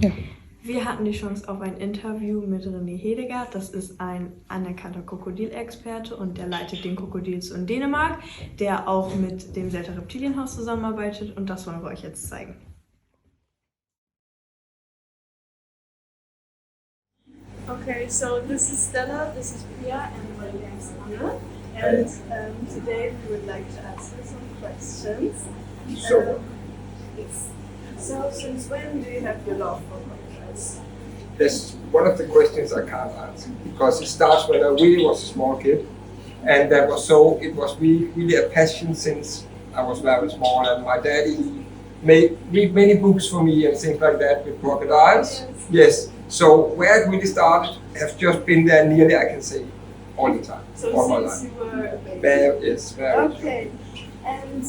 Ja. Wir hatten die Chance auf ein Interview mit René Hedegaard. Das ist ein anerkannter Krokodilexperte und der leitet den Krokodille-Zoo in Dänemark, der auch mit dem Seelter Reptilienhuus zusammenarbeitet, und das wollen wir euch jetzt zeigen. Okay, so this is Stella, this is Pia, and my name is Anna. And today we would like to answer some questions. So since when do you have your love for crocodiles? That's one of the questions I can't answer, because it starts when I really was a small kid, and it was really a passion since I was very small, and my daddy made many books for me and things like that with crocodiles. Yes. So where it really started has just been there nearly, I can say, all the time. So all my since life. you were a baby? Yes, very. Okay. And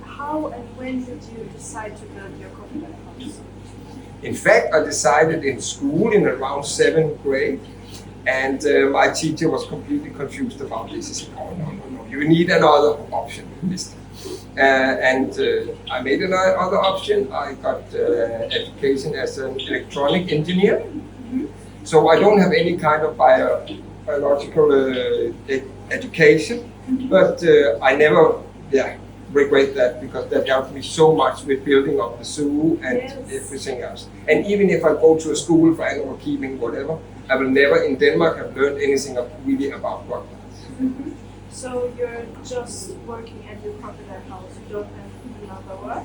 how and when did you decide to build your crocodile house? In fact, I decided in school in around 7th grade, and my teacher was completely confused about this. He said, "Oh no, you need another option, mister." I made another option. I got education as an electronic engineer. Mm-hmm. So I don't have any kind of biological education, but I never regret that, because that helped me so much with building up the zoo and everything else. And even if I go to a school for animal keeping, whatever, I will never in Denmark have learned anything really about crocodiles. Mm-hmm. So you're just working at your crocodile house, you don't have another work?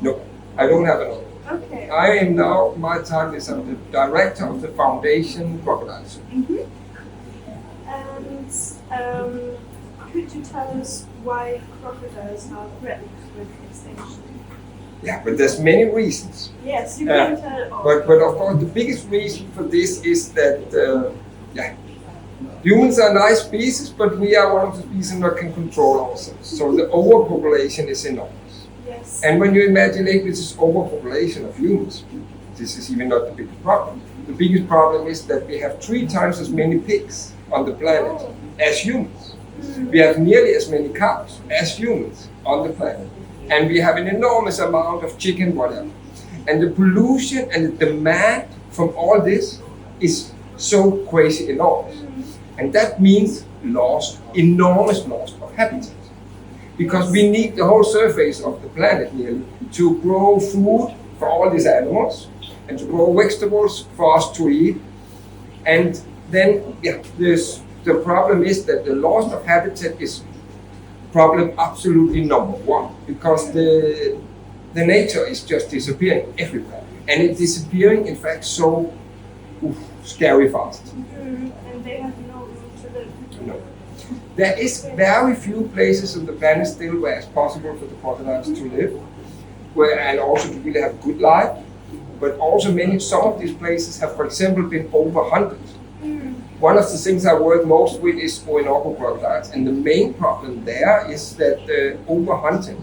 No, I don't have another. Okay. I am now, my title is I'm the director of the foundation Krokodile Zoo. Mm-hmm. And could you tell us why crocodiles are threatened with extinction? Yeah, but there's many reasons. Yes, you can tell all. But of course the biggest reason for this is that humans are nice species, but we are one of the species that can control ourselves. So the overpopulation is enormous. Yes. And when you imagine this overpopulation of humans, this is even not the biggest problem. The biggest problem is that we have 3 times as many pigs on the planet as humans. We have nearly as many cows as humans on the planet. And we have an enormous amount of chicken, whatever. And the pollution and the demand from all this is so crazy enormous. And that means enormous loss of habitat. Because we need the whole surface of the planet nearly to grow food for all these animals and to grow vegetables for us to eat. And then the problem is that the loss of habitat is problem absolutely number 1, because the nature is just disappearing everywhere. And it's disappearing, in fact, so scary fast. Mm-hmm. And they have no room to live. No. There is very few places on the planet still where it's possible for the crocodiles to live, and also to really have a good life. But also some of these places have, for example, been overhunted. One of the things I work most with is Orinoco crocodiles, and the main problem there is that overhunting.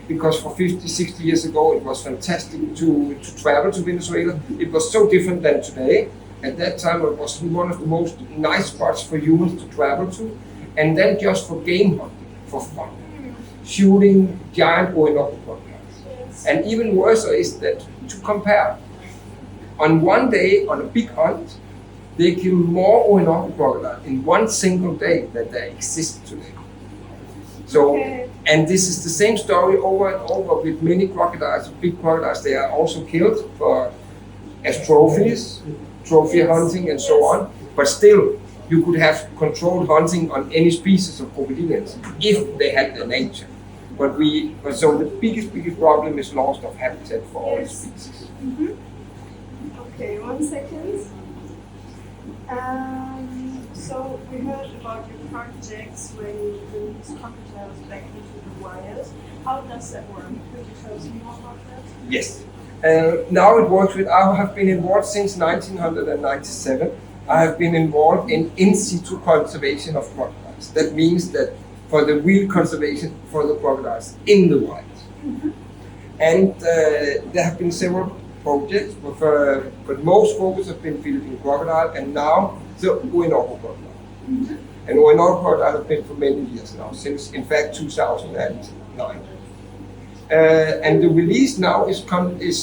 Because for 50, 60 years ago it was fantastic to travel to Venezuela. It was so different than today. At that time it was one of the most nice spots for humans to travel to, and then just for game hunting, for fun. Shooting giant Orinoco crocodiles. And even worse is that, to compare, on one day on a big hunt, they kill more Orinoco crocodiles in one single day than they exist today. So, and this is the same story over and over with many crocodiles, big crocodiles. They are also killed as trophies, trophy hunting and so on. But still, you could have controlled hunting on any species of crocodilians if they had the nature. So the biggest problem is loss of habitat for all species. Mm-hmm. Okay, 1 second. So we heard about your projects when you release crocodiles back into the wild. How does that work? Could you tell us more about that? Yes. Now it works I have been involved since 1997. I have been involved in situ conservation of crocodiles. That means that for the real conservation for the crocodiles in the wild. Mm-hmm. And there have been several projects, but most focus have been Philippine crocodile, and now the Orinoco crocodile. Mm-hmm. And Orinoco crocodile have been for many years now, since in fact 2009. And the release now is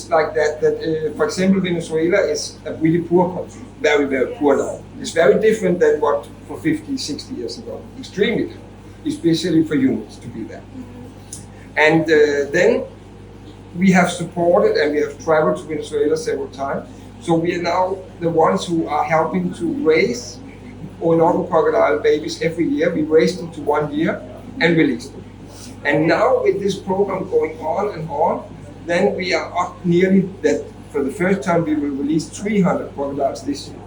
like that. For example, Venezuela is a really poor country, very, very poor now. It's very different than what for 50, 60 years ago. Extremely different, especially for humans to be there. And then we have supported and we have traveled to Venezuela several times. So we are now the ones who are helping to raise Orinoco crocodile babies every year. We raise them to 1 year and release them. And now with this program going on and on, then we are up nearly that for the first time we will release 300 crocodiles this year.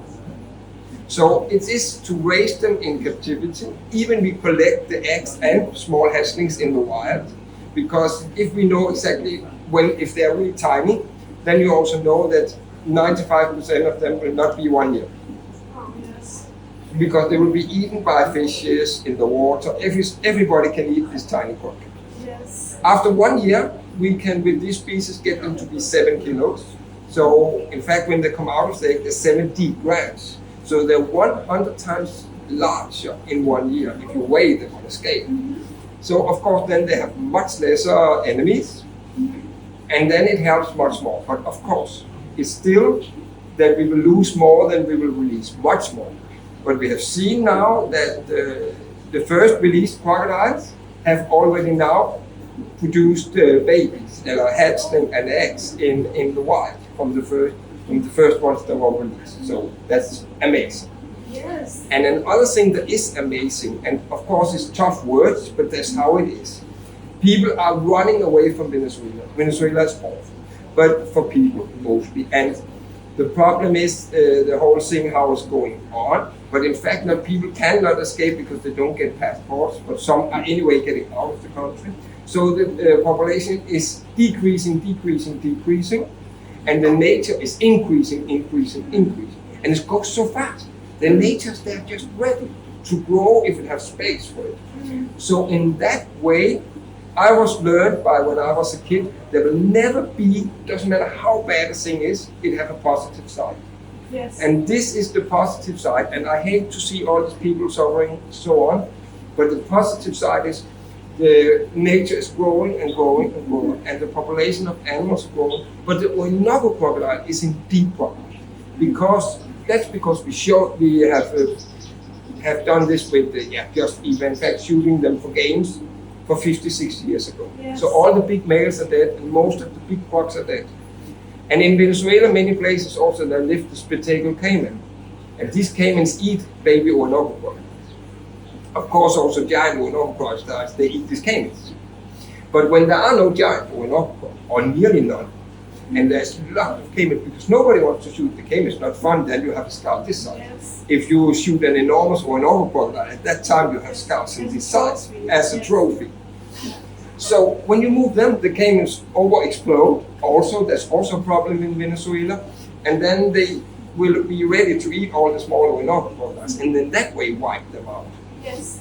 So it is to raise them in captivity. Even we collect the eggs and small hatchlings in the wild, because if we know exactly if they are really tiny, then you also know that 95% of them will not be 1 year. Because they will be eaten by fishes in the water. Everybody can eat this tiny croc. Yes. After 1 year, we can, with these species, get them to be 7 kilos. So, in fact, when they come out of the egg, they're 70 grams. So they're 100 times larger in 1 year if you weigh them on a scale. So, of course, then they have much lesser enemies, and then it helps much more. But, of course, it's still that we will lose more than we will release, much more. But we have seen now that the first released crocodiles have already now produced babies, hatchling and eggs in the wild from the first ones that were released. So that's amazing. Yes. And another thing that is amazing, and of course it's tough words, but that's how it is. People are running away from Venezuela. Venezuela is awful, but for people mostly. And the problem is the whole thing how it's going on. But in fact, people cannot escape because they don't get passports, but some are anyway getting out of the country. So the population is decreasing, and the nature is increasing. And it goes so fast. The nature's there just ready to grow if it has space for it. So in that way, I was learned by when I was a kid, there will never be, doesn't matter how bad a thing is, it has a positive side. Yes. And this is the positive side, and I hate to see all these people suffering and so on, but the positive side is the nature is growing, and the population of animals is growing, but the Orinoco crocodile is in deep problem. Because we have done this with just even in fact shooting them for games for 50, 60 years ago. Yes. So all the big males are dead, and most of the big crocs are dead. And in Venezuela, many places also there live the spectacle caiman. And these caimans eat baby Orinoco crocodiles. Of course, also giant Orinoco crocodiles, they eat these caimans. But when there are no giant Orinoco crocodiles, or nearly none, and there's a lot of caimans, because nobody wants to shoot the caiman, it's not fun, then you have a skull this size. Yes. If you shoot an enormous Orinoco crocodile, at that time you have skulls in this size as a trophy. So when you move them, the caimans over-explode. Also, there's also a problem in Venezuela. And then they will be ready to eat all the small Orinoco crocodiles, and in that way wipe them out. Yes.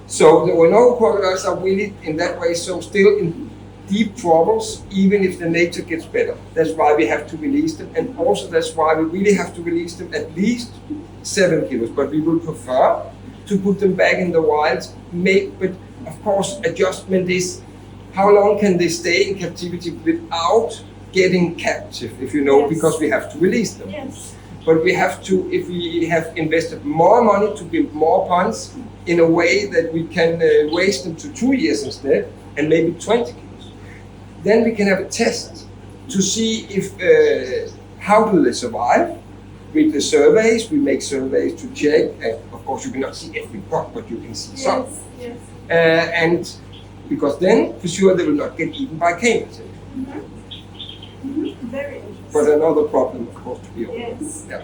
So the Orinoco crocodiles are really, in that way, so still in deep troubles, even if the nature gets better. That's why we have to release them. And also that's why we really have to release them at least 7 kilos. But we will prefer to put them back in the wild. But of course, adjustment is how long can they stay in captivity without getting captive, if you know, because we have to release them. Yes. But we have to, if we have invested more money to build more ponds in a way that we can raise them to 2 years instead, and maybe 20 kilos, then we can have a test to see if how do they survive. With the surveys, we make surveys to check, and of course you cannot see every croc, but you can see some. Yes. And because then, for sure, they will not get eaten by caimans. Very interesting. But another problem, of course, to be honest. Yes.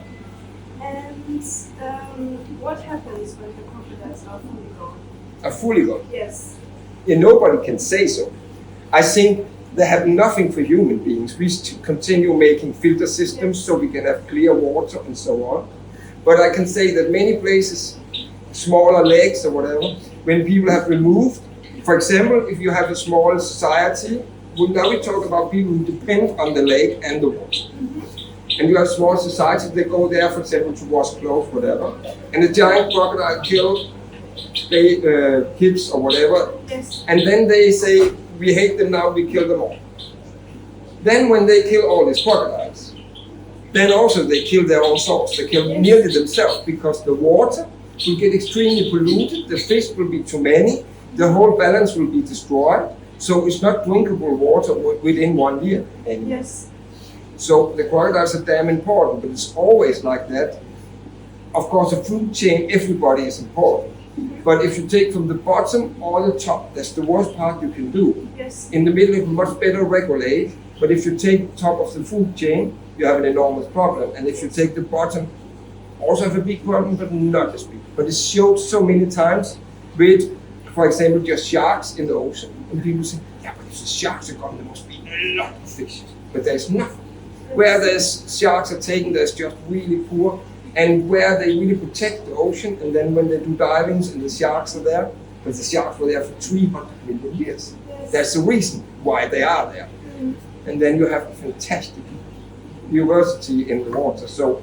Yeah. And what happens when the crocodiles are fully gone? Are fully gone. Yes. And nobody can say so. I think they have nothing for human beings. We continue making filter systems so we can have clear water and so on. But I can say that many places, smaller lakes or whatever, when people have removed, for example, if you have a small society, now we talk about people who depend on the lake and the water. And you have small societies, they go there, for example, to wash clothes, whatever. And the giant crocodile kills kids or whatever. Yes. And then they say, we hate them now, we kill them all. Then when they kill all these crocodiles, then also they kill their own souls. They kill nearly themselves because the water will get extremely polluted, the fish will be too many, the whole balance will be destroyed. So it's not drinkable water within 1 year anymore. Yes. So the crocodiles are damn important, but it's always like that. Of course, the food chain, everybody is important. But if you take from the bottom or the top, that's the worst part you can do. Yes. In the middle, you can much better regulate. But if you take top of the food chain, you have an enormous problem. And if you take the bottom, also have a big problem, but not as big. But it's showed so many times with, for example, just sharks in the ocean. And people say, yeah, but if the sharks are gone, there must be a lot of fish. But there's nothing. Where there's sharks are taken, there's just really poor. And where they really protect the ocean, and then when they do divings and the sharks are there, but the sharks were there for 300 million years. Yes. That's the reason why they are there. And then you have a fantastic diversity in the water. So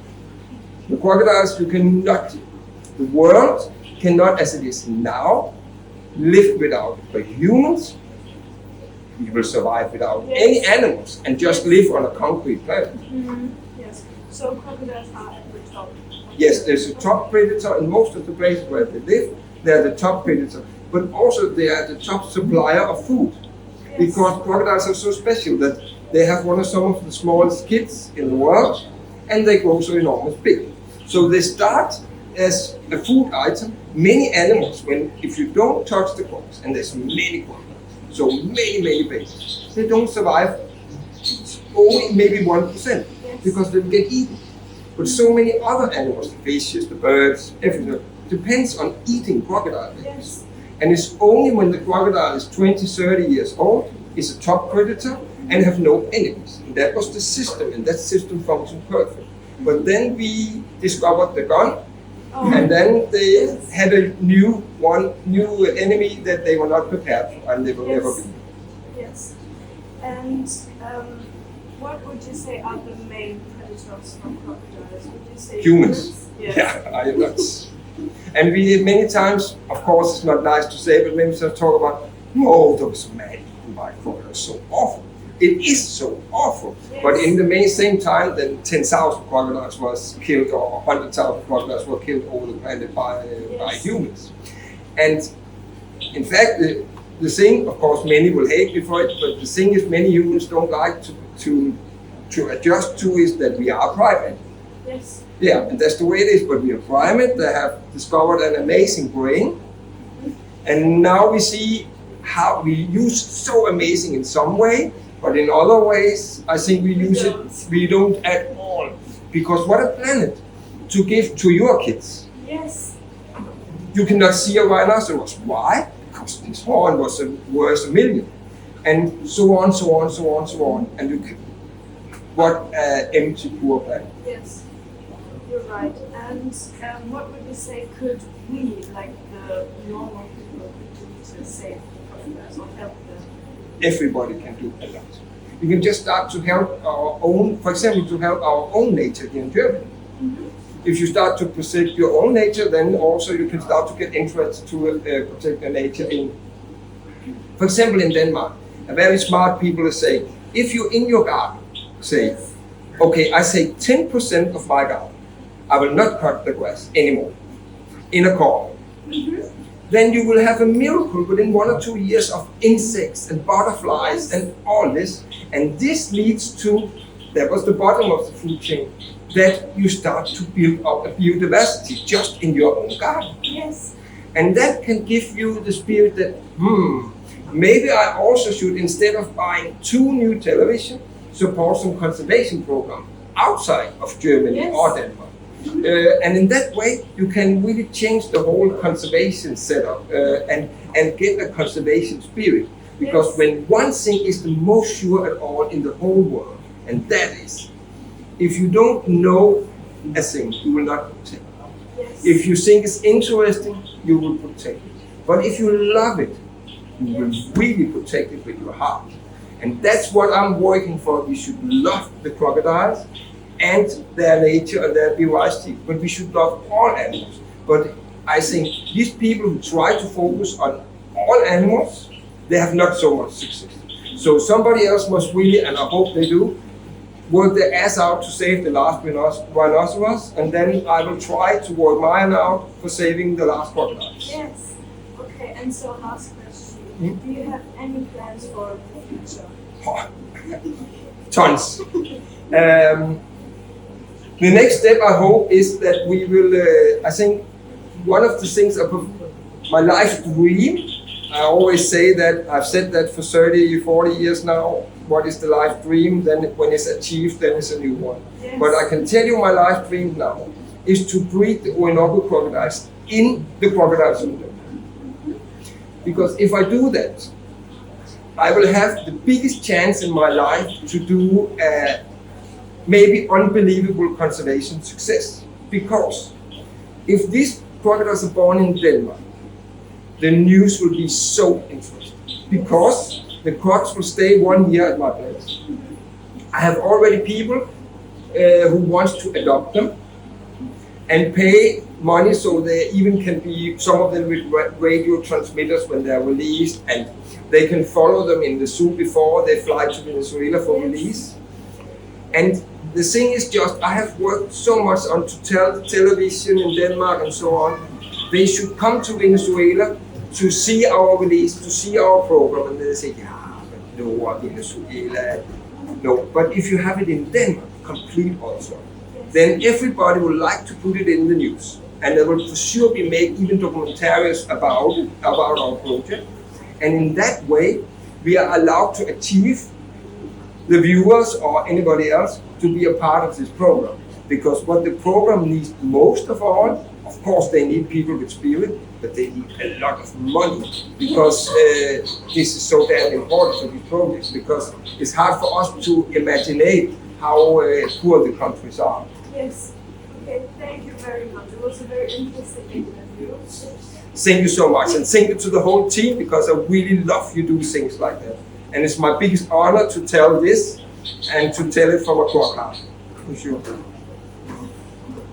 the crocodiles, the world cannot, as it is now, live without. But humans, we will survive without any animals and just live on a concrete planet. Yes. So crocodiles are at the top. Yes, there's a top predator in most of the places where they live. They're the top predator, but also they are the top supplier of food. Yes. Because crocodiles are so special that they have some of the smallest kids in the world, and they grow so enormous big. So they start as a food item. Many animals, if you don't touch the crocs, and there's many crocodiles, so many babies, they don't survive. It's only maybe 1% because they get eaten. But so many other animals, the fishes, the birds, everything, depends on eating crocodile babies. Yes. And it's only when the crocodile is 20, 30 years old, is a top predator, and have no enemies. And that was the system, and that system functioned perfect. But then we discovered the gun, and then they had a new enemy that they were not prepared for, and they will never be. Yes. And what would you say are the main predators from crocodiles? Would you say Humans? Yes. Yeah, that's. And we many times, of course, it's not nice to say, but many times talk about, oh, those men eaten by crocodiles, so awful. It is so awful. Yes. But in the same time, then 10,000 crocodiles was killed, or 100,000 crocodiles were killed over the planet by humans. And in fact, the thing, of course, many will hate me for it, but the thing is, many humans don't like to adjust to is that we are primate. Yes. Yeah, and that's the way it is. But we are primate. They have discovered an amazing brain, and now we see how we use it so amazing in some way, but in other ways, I think we don't at all. Because what a planet to give to your kids. Yes. You cannot see a rhinoceros. Why? Because this horn was worth 1 million, and so on, so on, so on, so on. And what empty, poor planet. Yes. You're right. And what would you say could we, like the normal people, do to save the crocodiles or help them? Everybody can do a lot. We can just start to help our own, for example, to help our own nature here in Germany. If you start to protect your own nature, then also you can start to get interest to protect the nature in. For example, in Denmark, a very smart people say, if you in your garden say, okay, I say 10% of my garden, I will not cut the grass anymore in a corner. Then you will have a miracle within 1 or 2 years of insects and butterflies and all this. And this leads to, that was the bottom of the food chain, that you start to build up a biodiversity just in your own garden. Yes. And that can give you the spirit that, maybe I also should, instead of buying 2 new television, support some conservation program outside of Germany or Denmark. And in that way, you can really change the whole conservation setup and get a conservation spirit. Because when one thing is the most sure at all in the whole world, and that is, if you don't know a thing, you will not protect it. If you think it's interesting, you will protect it. But if you love it, you will really protect it with your heart. And that's what I'm working for. We should love the crocodiles and their nature and their biodiversity, but we should love all animals. But I think these people who try to focus on all animals they have not so much success. So somebody else must really, and I hope they do, work their ass out to save the last rhinoceros, and then I will try to work mine out for saving the last crocodiles. Yes. Okay, and so last question. Do you have any plans for the future? Oh, tons. The next step, I hope, is that we will, I think, one of the things about my life dream, I always say that, I've said that for 30, 40 years now, what is the life dream, then when it's achieved, then it's a new one. Yes. But I can tell you my life dream now is to breed the Orinoco crocodiles in the Crocodile Zoo. Because if I do that, I will have the biggest chance in my life to do maybe unbelievable conservation success. Because if these crocodiles are born in Denmark, the news will be so interesting. Because the crocs will stay 1 year at my place. I have already people who want to adopt them and pay money so they even can be, some of them with radio transmitters when they're released, and they can follow them in the zoo before they fly to Venezuela for release. And the thing is just, I have worked so much on to tell television in Denmark and so on, they should come to Venezuela to see our release, to see our program, and they say, yeah, but no, Venezuela, no. But if you have it in Denmark, complete also, then everybody would like to put it in the news. And there will for sure be made even documentaries about our project. And in that way, we are allowed to achieve the viewers or anybody else to be a part of this program. Because what the program needs most of all, of course they need people with spirit, but they need a lot of money, because this is so damn important for these projects, because it's hard for us to imagine how poor the countries are. Yes. Okay, thank you very much. It was a very interesting interview. Thank you so much, and thank you to the whole team, because I really love you do things like that. And it's my biggest honor to tell this and to tell it from a crocodile, for sure.